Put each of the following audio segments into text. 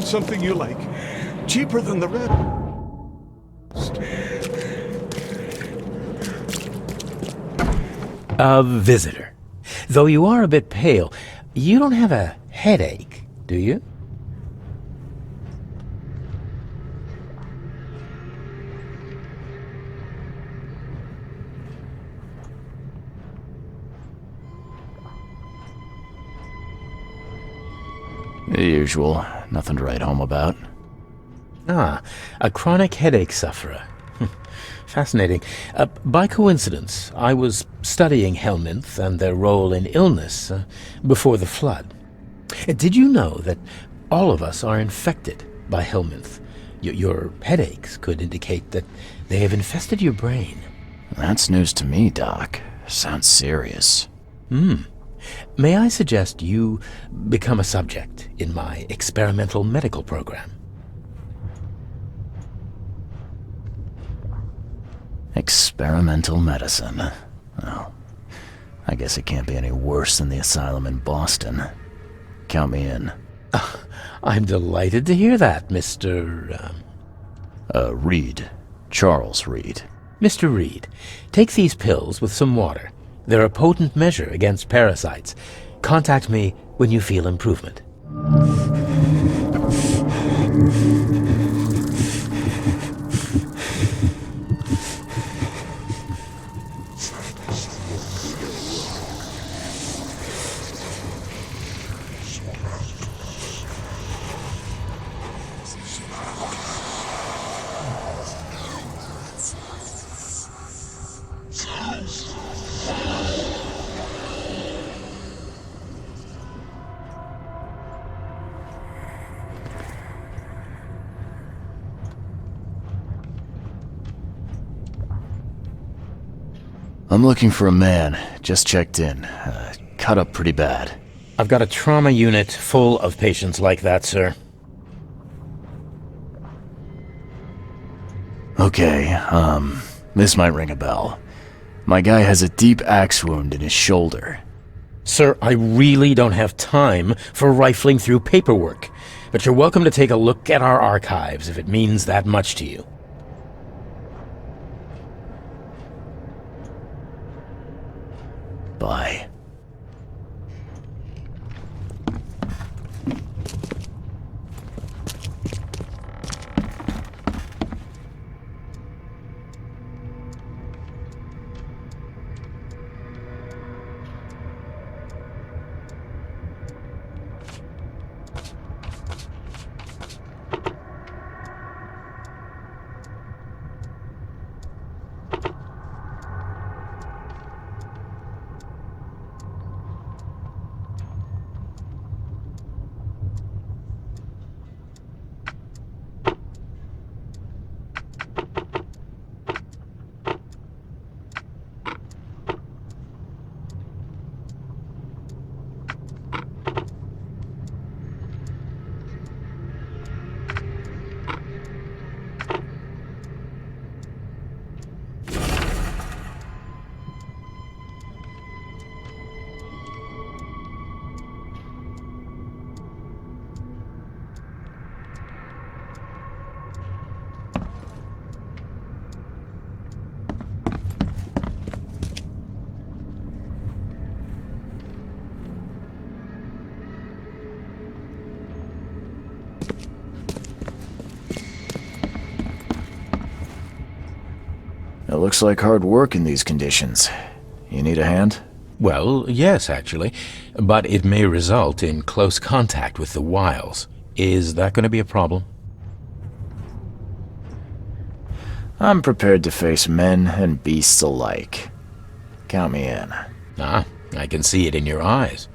find something you like. Cheaper than the rest. A visitor. Though you are a bit pale, you don't have a headache, do you? The usual. Nothing to write home about. Ah, a chronic headache sufferer. Fascinating. By coincidence, I was studying Helminth and their role in illness before the flood. Did you know that all of us are infected by Helminth? Your headaches could indicate that they have infested your brain. That's news to me, Doc. Sounds serious. May I suggest you become a subject in my experimental medical program? Experimental medicine. Oh, I guess it can't be any worse than the asylum in Boston. Count me in. I'm delighted to hear that, Mr. Reed. Charles Reed. Mr. Reed. Take these pills with some water. They're a potent measure against parasites. Contact me when you feel improvement. I'm looking for a man. Just checked in. Cut up pretty bad. I've got a trauma unit full of patients like that, sir. Okay, this might ring a bell. My guy has a deep axe wound in his shoulder. Sir, I really don't have time for rifling through paperwork, but you're welcome to take a look at our archives if it means that much to you. Bye. It looks like hard work in these conditions. You need a hand? Well, yes, actually, but it may result in close contact with the Wiles. Is that going to be a problem? I'm prepared to face men and beasts alike. Count me in. Ah, I can see it in your eyes.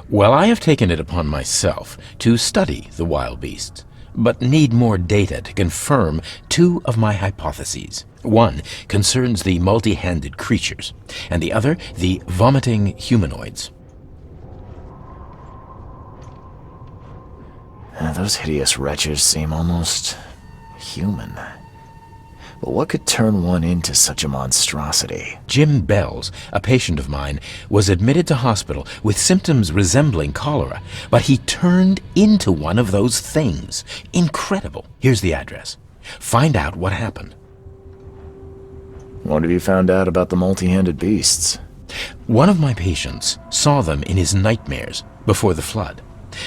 Well, I have taken it upon myself to study the wild beasts, but need more data to confirm two of my hypotheses. One concerns the multi-handed creatures, and the other the vomiting humanoids. Those hideous wretches seem almost human. But what could turn one into such a monstrosity? Jim Bells, a patient of mine, was admitted to hospital with symptoms resembling cholera, but he turned into one of those things. Incredible. Here's the address. Find out what happened. What have you found out about the multi-handed beasts? One of my patients saw them in his nightmares before the flood.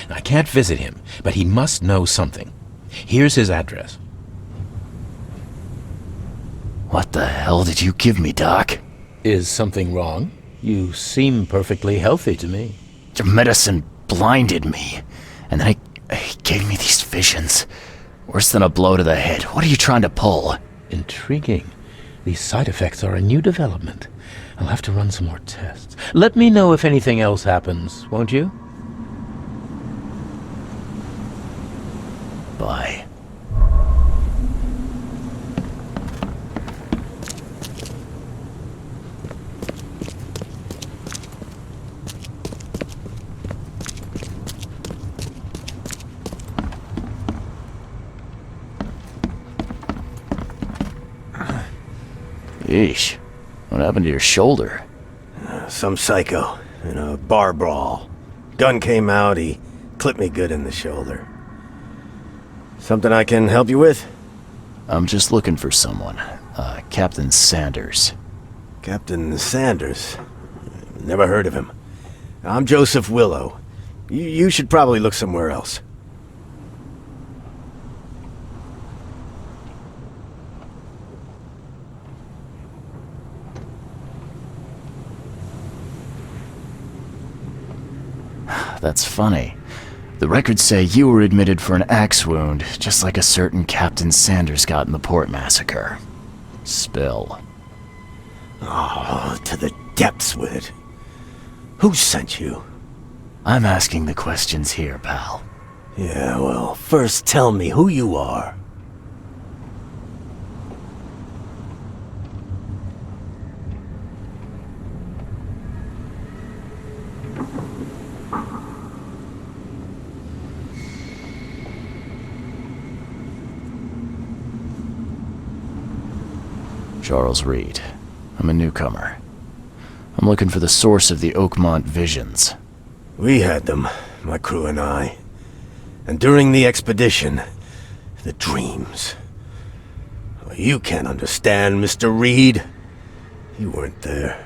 I can't visit him, but he must know something. Here's his address. What the hell did you give me, Doc? Is something wrong? You seem perfectly healthy to me. Your medicine blinded me, and then it gave me these visions. Worse than a blow to the head. What are you trying to pull? Intriguing. These side effects are a new development. I'll have to run some more tests. Let me know if anything else happens, won't you? Bye. Yeesh. What happened to your shoulder? Some psycho in a bar brawl. Gun came out, he clipped me good in the shoulder. Something I can help you with? I'm just looking for someone. Captain Sanders. Captain Sanders? Never heard of him. I'm Joseph Willow. You should probably look somewhere else. That's funny. The records say you were admitted for an axe wound, just like a certain Captain Sanders got in the Port Massacre. Spill. Oh, to the depths with it. Who sent you? I'm asking the questions here, pal. Yeah, well, first tell me who you are. Charles Reed. I'm a newcomer. I'm looking for the source of the Oakmont visions. We had them, my crew and I. And during the expedition, the dreams. You can't understand, Mr. Reed. You weren't there.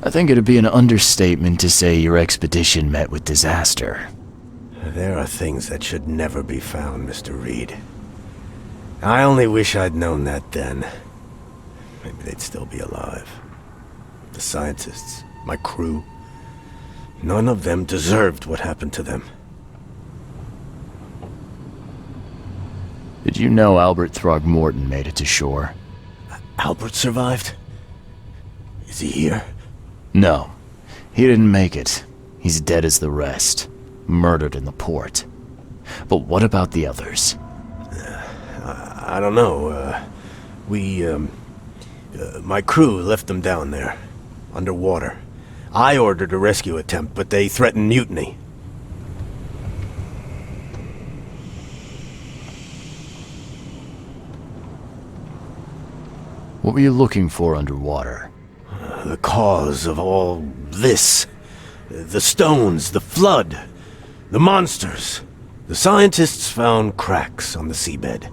I think it'd be an understatement to say your expedition met with disaster. There are things that should never be found, Mr. Reed. I only wish I'd known that then. Maybe they'd still be alive. The scientists, my crew, none of them deserved what happened to them. Did you know Albert Throgmorton made it to shore? Albert survived? Is he here? No. He didn't make it. He's dead as the rest. Murdered in the port. But what about the others? I don't know. My crew left them down there, underwater. I ordered a rescue attempt, but they threatened mutiny. What were you looking for underwater? The cause of all this. The stones, the flood, the monsters. The scientists found cracks on the seabed.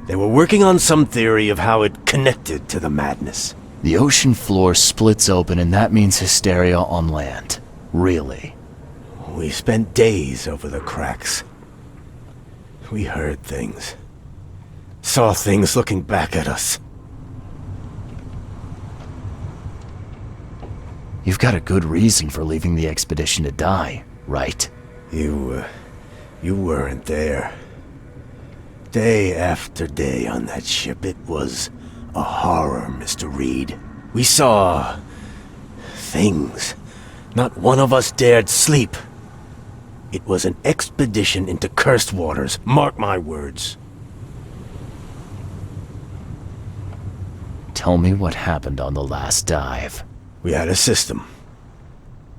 They were working on some theory of how it connected to the madness. The ocean floor splits open and that means hysteria on land. Really? We spent days over the cracks. We heard things. Saw things looking back at us. You've got a good reason for leaving the expedition to die, right? You weren't there. Day after day on that ship, it was a horror, Mr. Reed. We saw things. Not one of us dared sleep. It was an expedition into cursed waters, mark my words. Tell me what happened on the last dive. We had a system.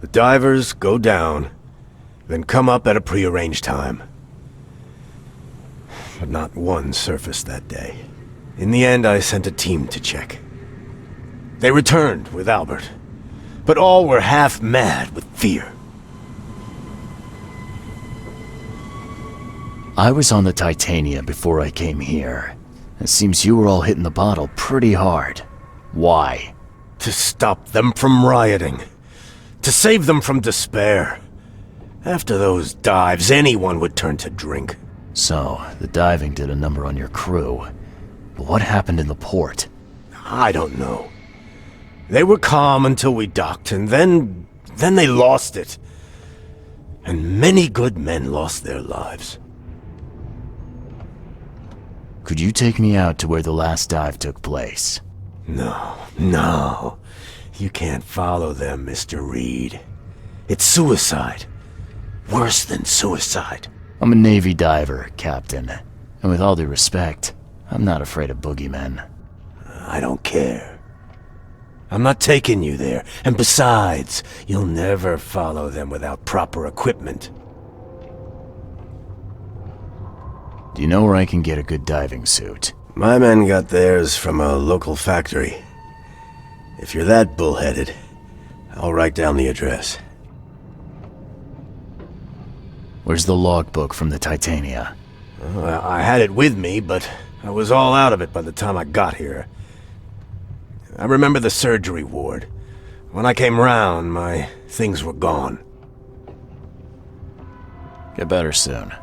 The divers go down, then come up at a prearranged time. But not one surfaced that day. In the end, I sent a team to check. They returned with Albert, but all were half mad with fear. I was on the Titania before I came here. It seems you were all hitting the bottle pretty hard. Why? To stop them from rioting. To save them from despair. After those dives, anyone would turn to drink. So, the diving did a number on your crew. But what happened in the port? I don't know. They were calm until we docked, and then they lost it. And many good men lost their lives. Could you take me out to where the last dive took place? No. You can't follow them, Mr. Reed. It's suicide. Worse than suicide. I'm a Navy diver, Captain. And with all due respect, I'm not afraid of boogeymen. I don't care. I'm not taking you there. And besides, you'll never follow them without proper equipment. Do you know where I can get a good diving suit? My men got theirs from a local factory. If you're that bullheaded, I'll write down the address. Where's the logbook from the Titania? I had it with me, but I was all out of it by the time I got here. I remember the surgery ward. When I came round, my things were gone. Get better soon.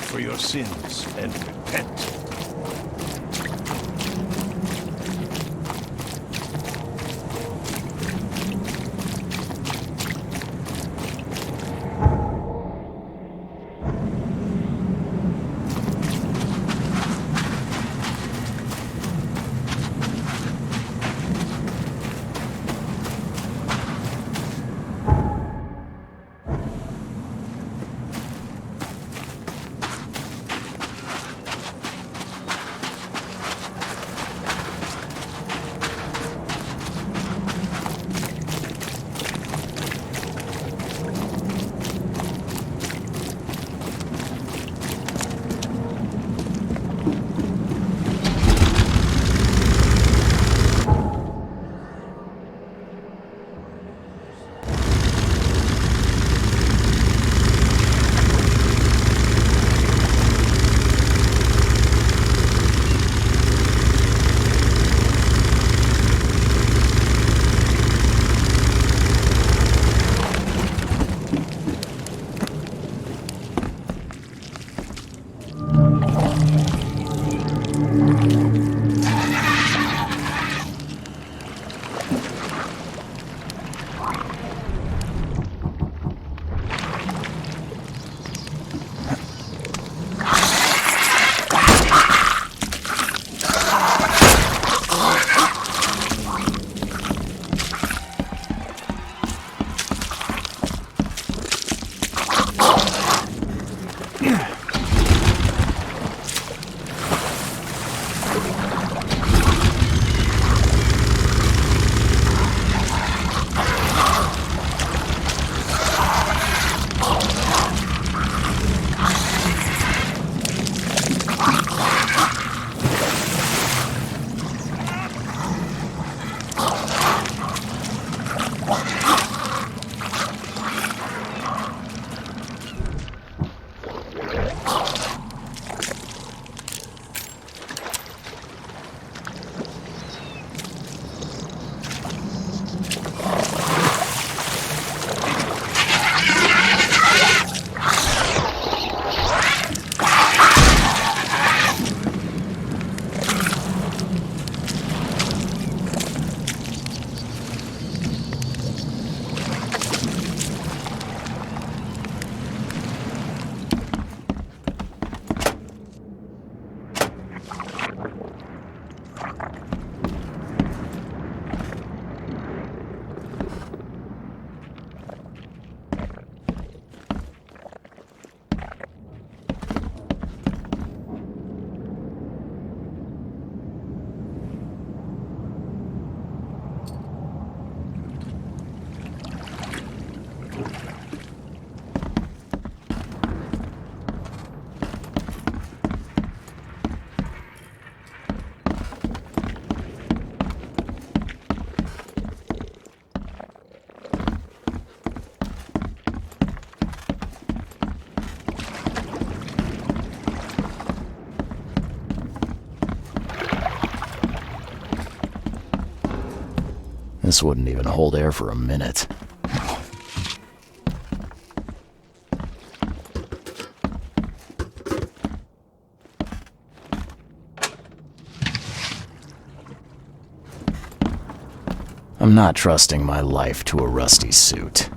for your sins and repent. This wouldn't even hold air for a minute. I'm not trusting my life to a rusty suit.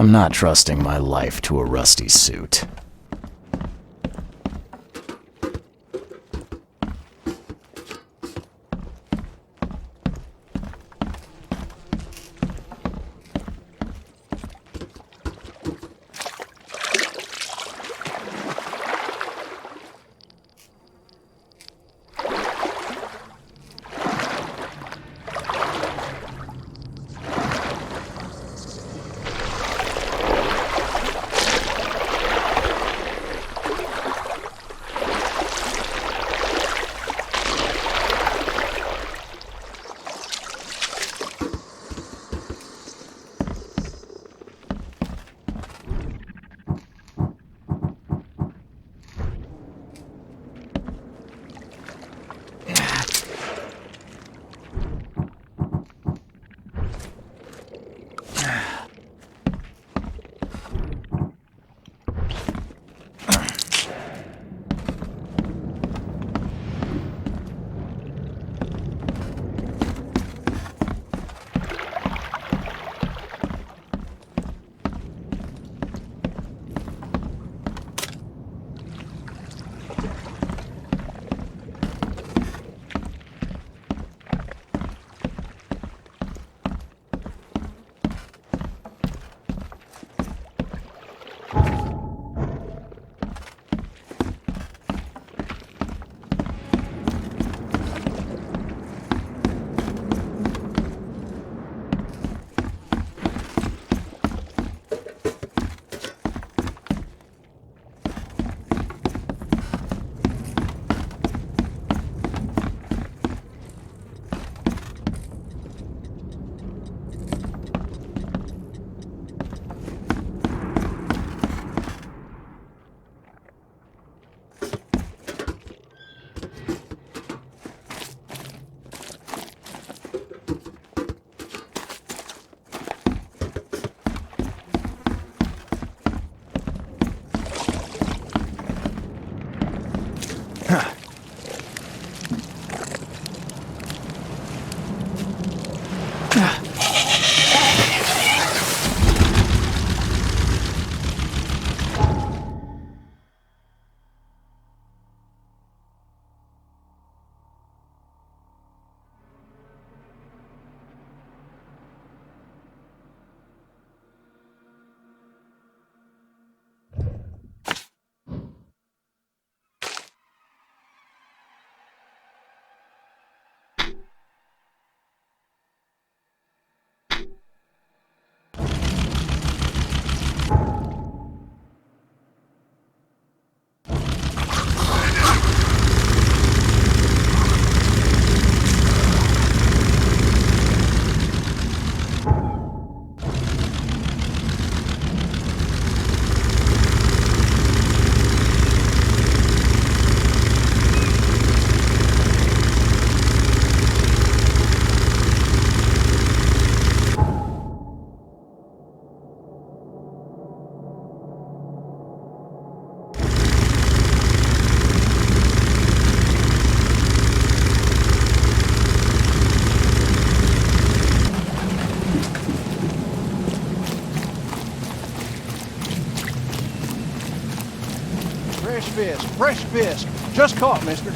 I'm not trusting my life to a rusty suit. Fresh fish. Just caught, mister.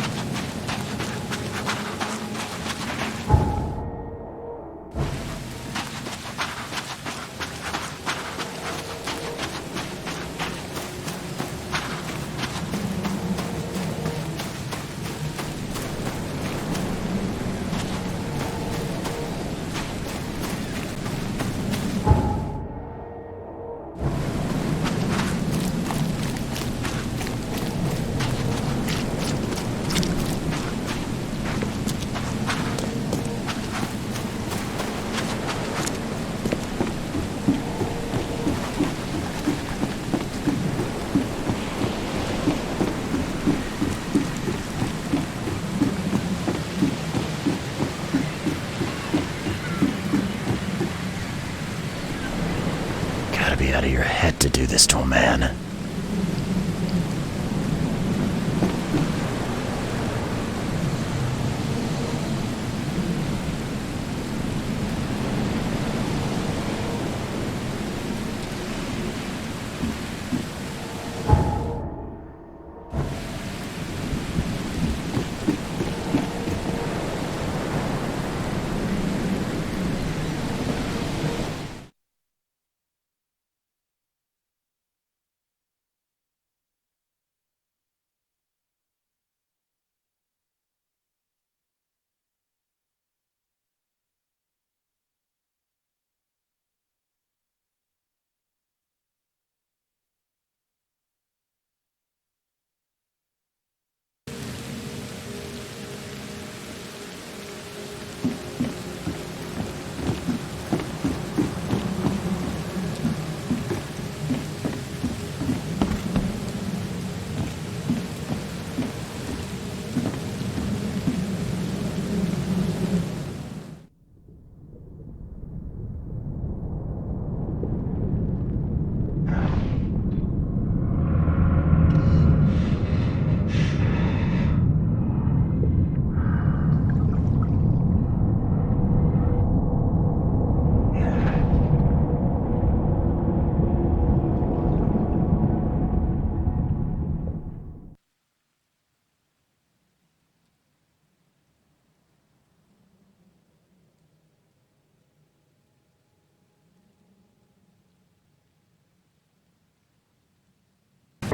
Gotta be out of your head to do this to a man.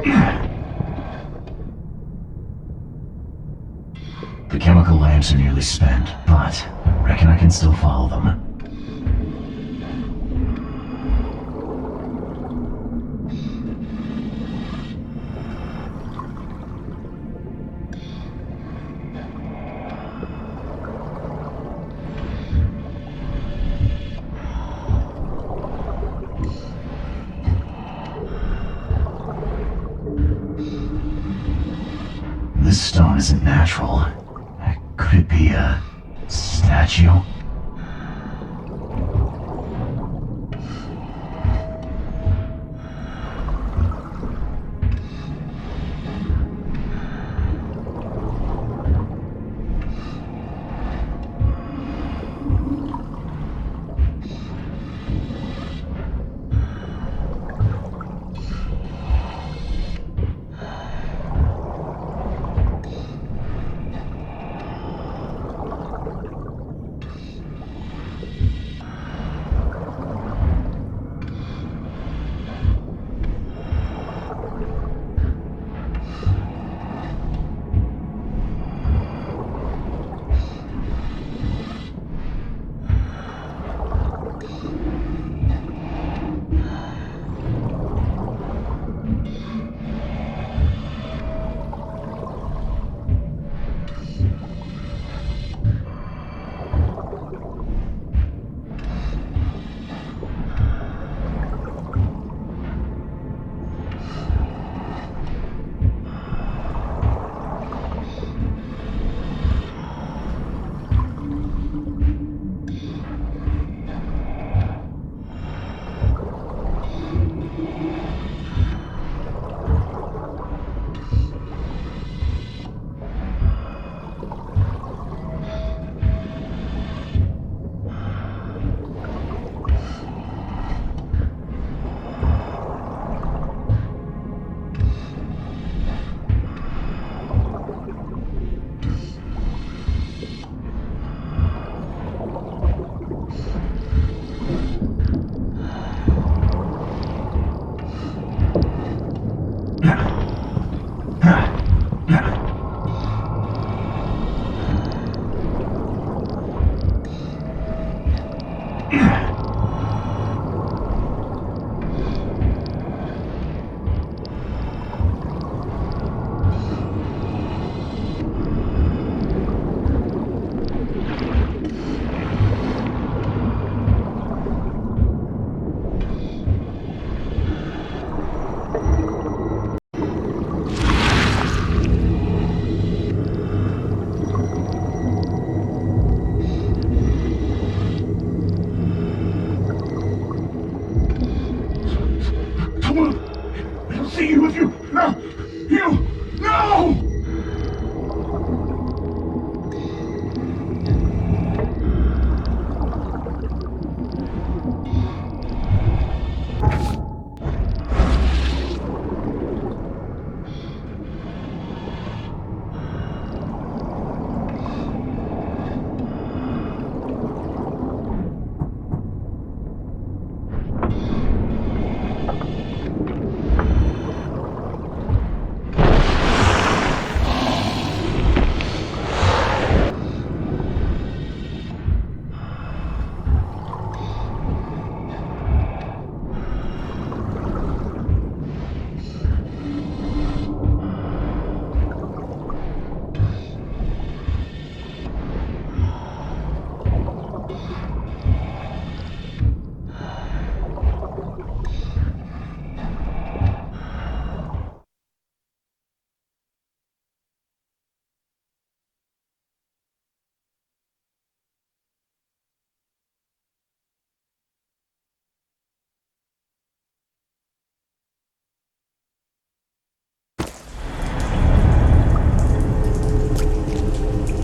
The chemical lamps are nearly spent, but reckon I can still follow them. This stone isn't natural. Could it be a statue?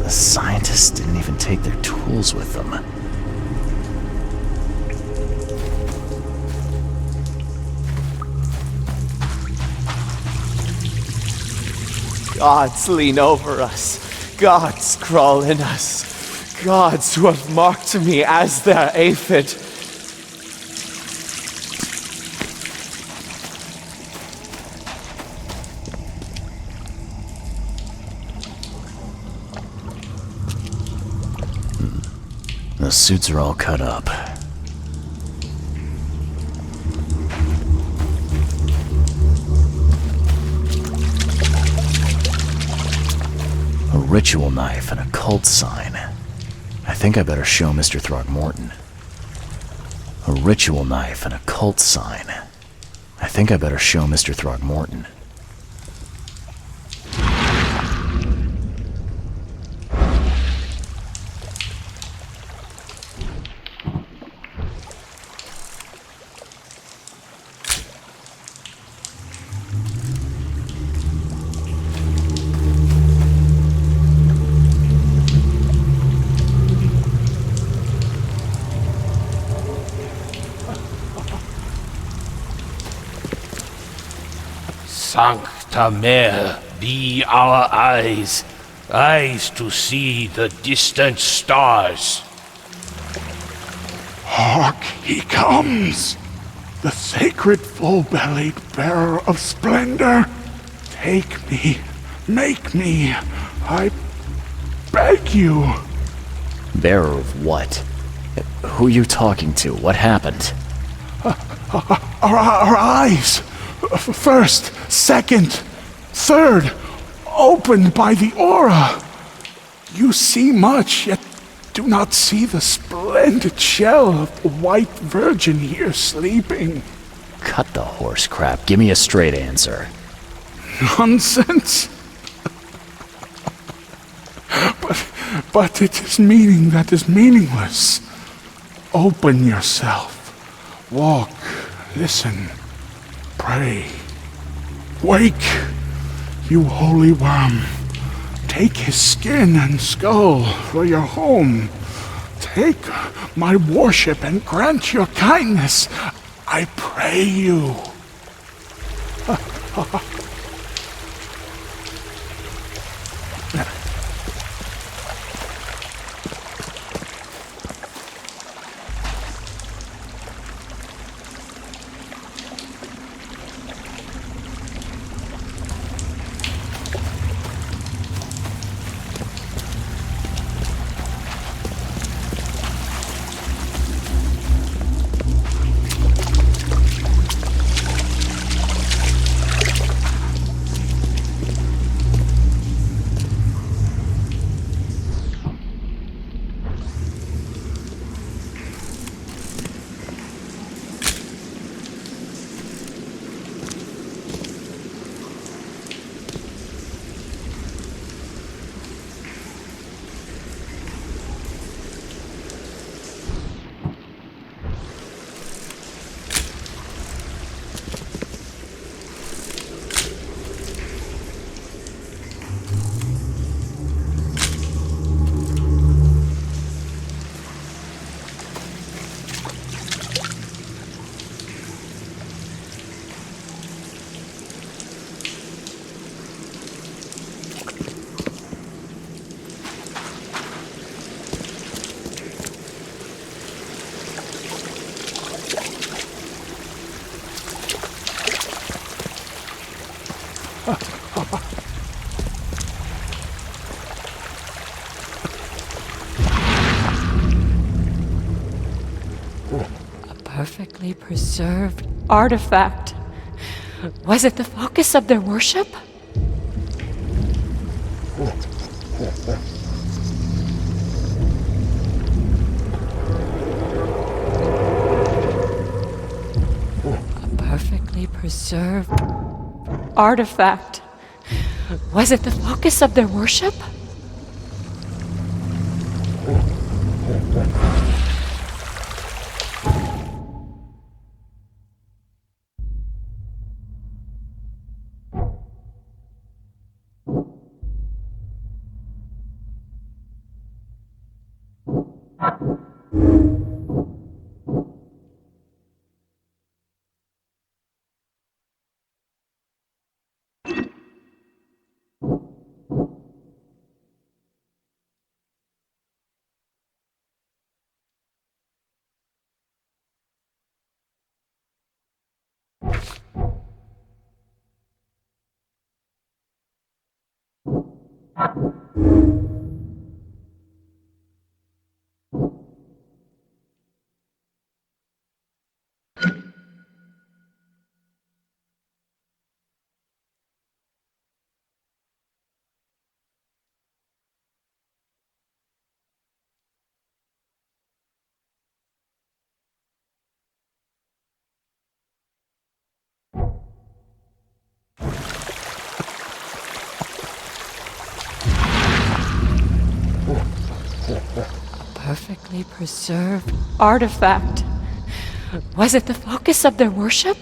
The scientists didn't even take their tools with them. Gods lean over us. Gods crawl in us. Gods who have marked me as their aphid. The suits are all cut up. A ritual knife and a cult sign. I think I better show Mr. Throgmorton. A ritual knife and a cult sign. I think I better show Mr. Throgmorton. Sancta Mare, be our eyes, eyes to see the distant stars. Hark, he comes! The sacred full-bellied bearer of splendor! Take me, make me, I beg you! Bearer of what? Who are you talking to? What happened? Our eyes! First, second, third, opened by the aura! You see much, yet do not see the splendid shell of the white virgin here sleeping. Cut the horse crap. Give me a straight answer. Nonsense! But it is meaning that is meaningless. Open yourself. Walk, listen, pray. Wake, you holy worm. Take his skin and skull for your home. Take my worship and grant your kindness. I pray you. Perfectly preserved artifact. Was it the focus of their worship? A perfectly preserved artifact. Was it the focus of their worship? They preserved artifact. Was it the focus of their worship?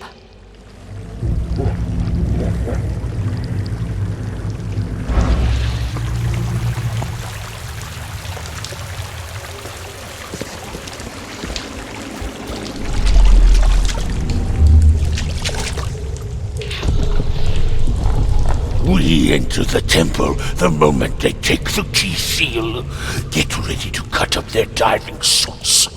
We enter the temple the moment they take the key seal. Get ready to cut up their diving suits.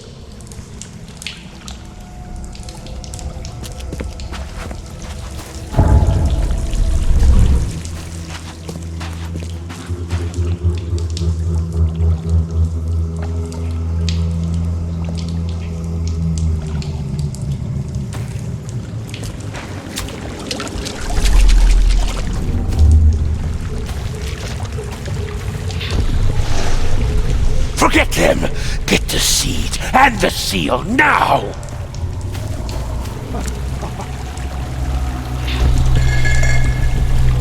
Forget them! Get the seed and the seal now!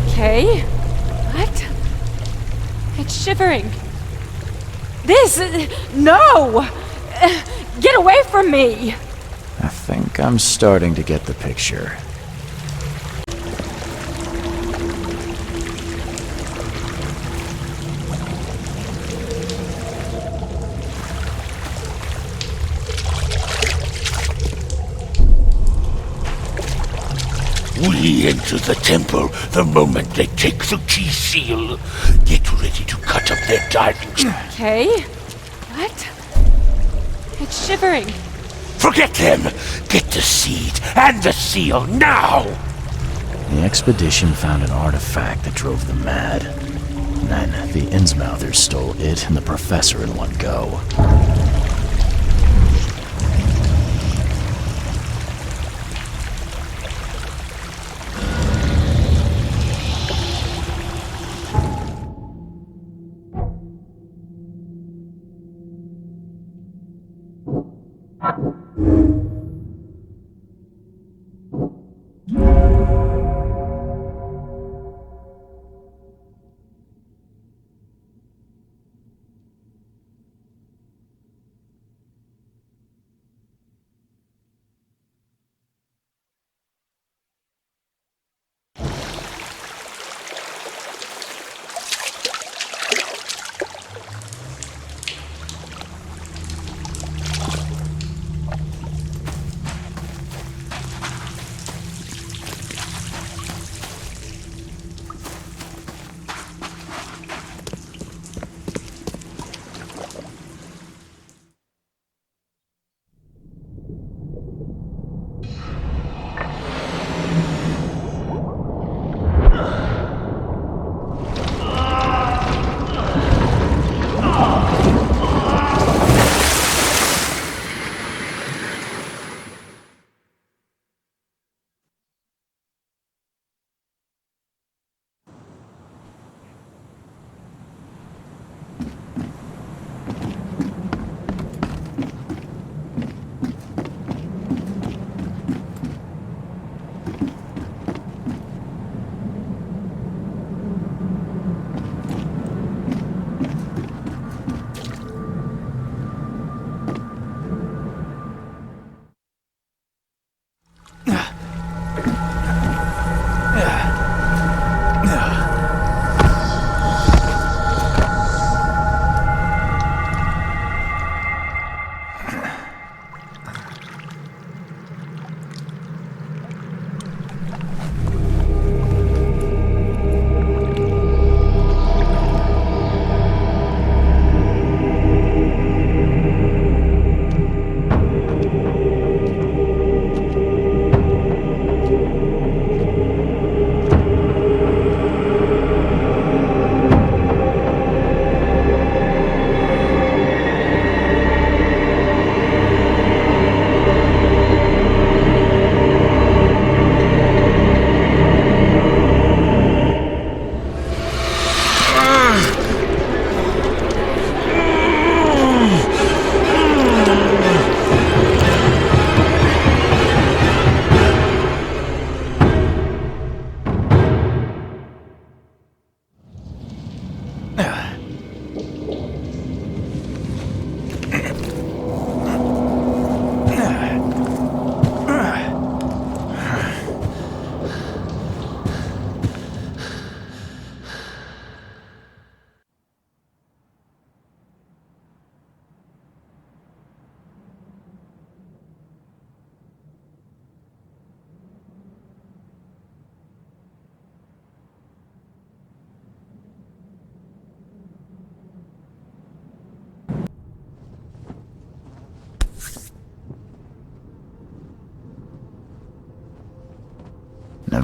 Okay. What? It's shivering. This... No! Get away from me! I think I'm starting to get the picture. We enter the temple the moment they take the key seal. Get ready to cut up their diving suits. Okay. What? It's shivering. Forget them! Get the seed and the seal now! The expedition found an artifact that drove them mad. Then the Innsmouthers stole it and the professor in one go.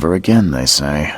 Never again, they say.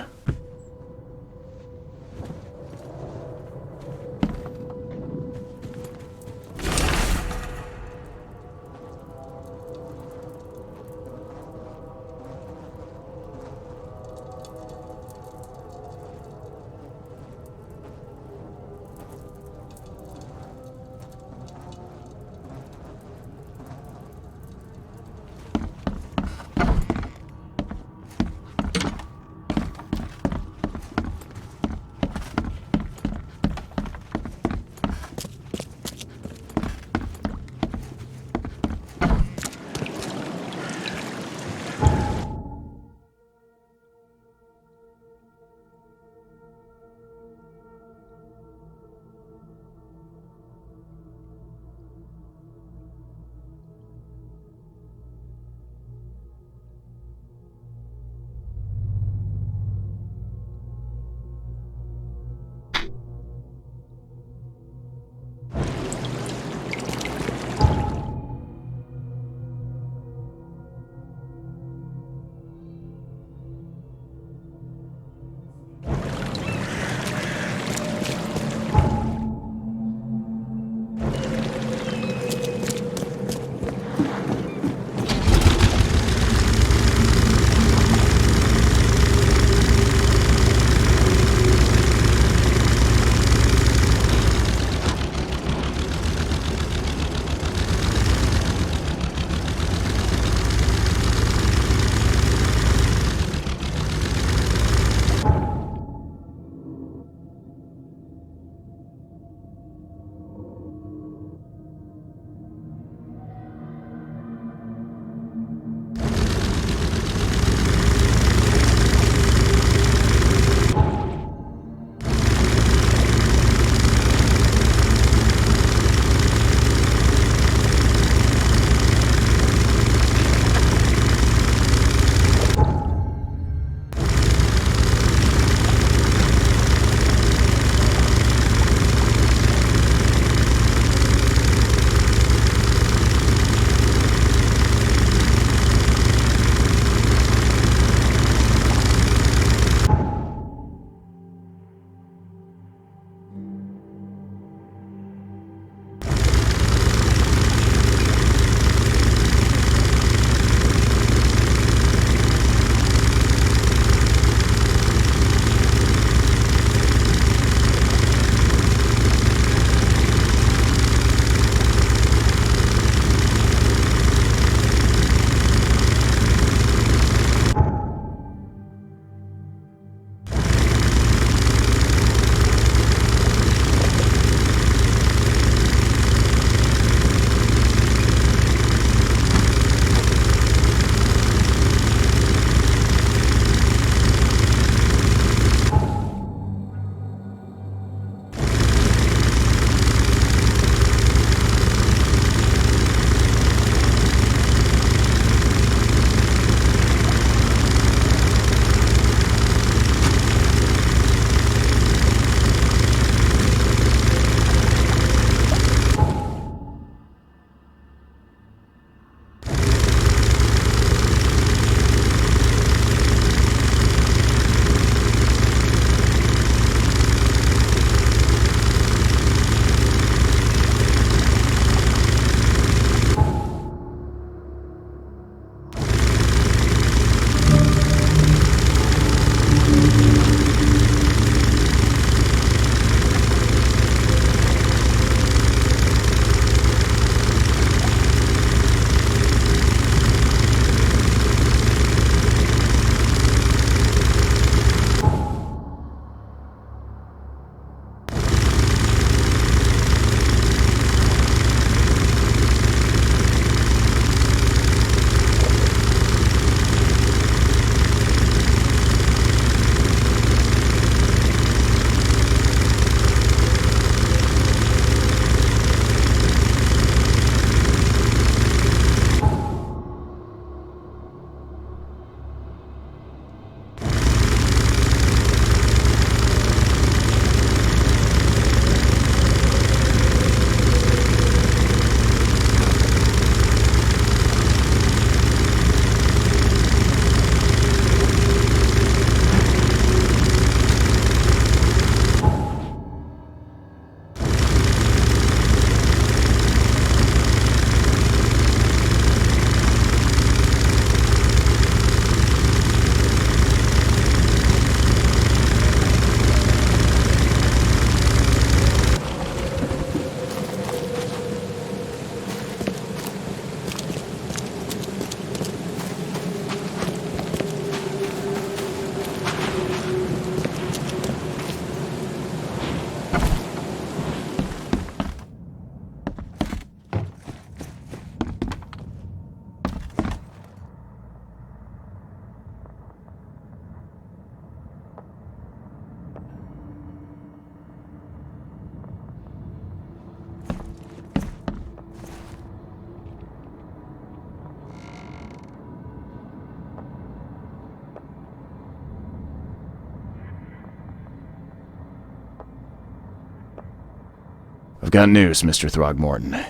I've got news, Mr. Throgmorton.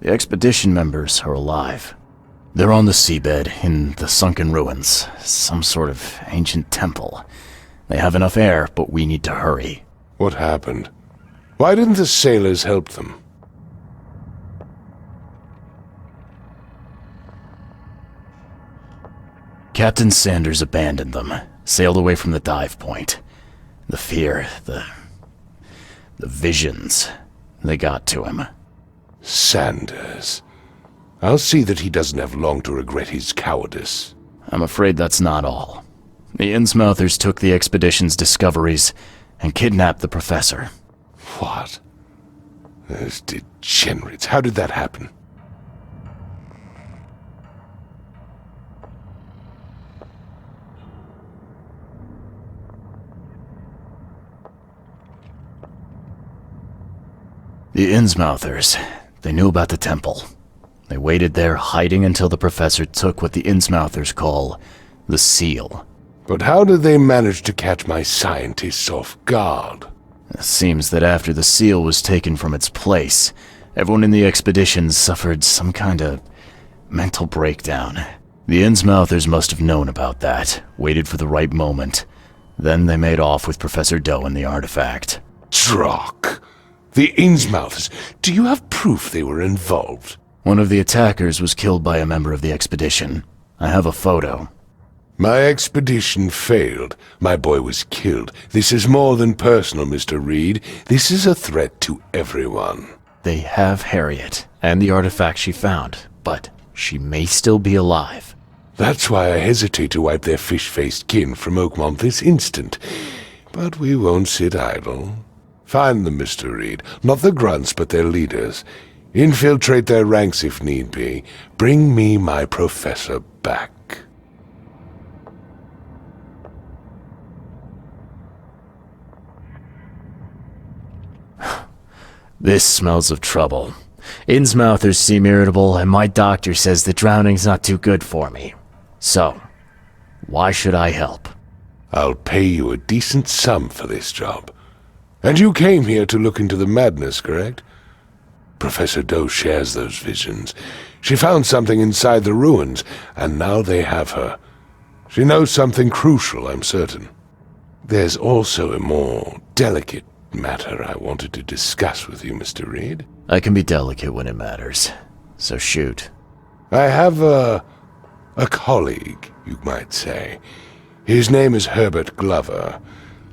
The expedition members are alive. They're on the seabed in the sunken ruins, some sort of ancient temple. They have enough air, but we need to hurry. What happened? Why didn't the sailors help them? Captain Sanders abandoned them, sailed away from the dive point. The fear, the visions, they got to him. Sanders. I'll see that he doesn't have long to regret his cowardice. I'm afraid that's not all. The Innsmouthers took the expedition's discoveries and kidnapped the professor. What? Those degenerates. How did that happen? The Innsmouthers, they knew about the temple. They waited there, hiding until the professor took what the Innsmouthers call the seal. But how did they manage to catch my scientists off guard? It seems that after the seal was taken from its place, everyone in the expedition suffered some kind of mental breakdown. The Innsmouthers must have known about that, waited for the right moment. Then they made off with Professor Doe and the artifact. Drock! The Innsmouthers! Do you have proof they were involved? One of the attackers was killed by a member of the expedition. I have a photo. My expedition failed. My boy was killed. This is more than personal, Mr. Reed. This is a threat to everyone. They have Harriet, and the artifact she found, but she may still be alive. That's why I hesitate to wipe their fish-faced kin from Oakmont this instant. But we won't sit idle. Find them, Mr. Reed. Not the grunts, but their leaders. Infiltrate their ranks if need be. Bring me my professor back. This smells of trouble. Innsmouthers seem irritable, and my doctor says that drowning's not too good for me. So, why should I help? I'll pay you a decent sum for this job. And you came here to look into the madness, correct? Professor Doe shares those visions. She found something inside the ruins, and now they have her. She knows something crucial, I'm certain. There's also a more delicate matter I wanted to discuss with you, Mr. Reed. I can be delicate when it matters, so shoot. I have a colleague, you might say. His name is Herbert Glover.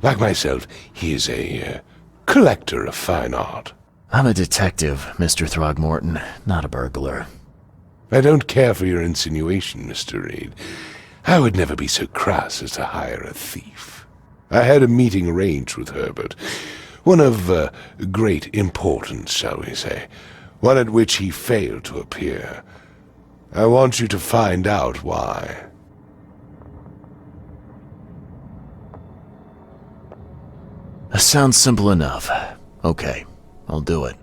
Like myself, he is a collector of fine art. I'm a detective, Mr. Throgmorton, not a burglar. I don't care for your insinuation, Mr. Reed. I would never be so crass as to hire a thief. I had a meeting arranged with Herbert. One of great importance, shall we say. One at which he failed to appear. I want you to find out why. Sounds simple enough. Okay, I'll do it.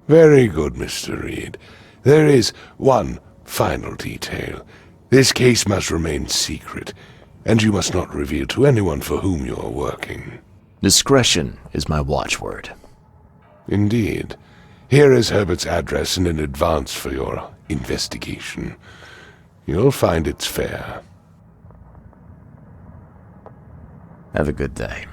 Very good, Mr. Reed. There is one final detail. This case must remain secret, and you must not reveal to anyone for whom you are working. Discretion is my watchword. Indeed. Here is Herbert's address and in advance for your investigation. You'll find it's fair. Have a good day.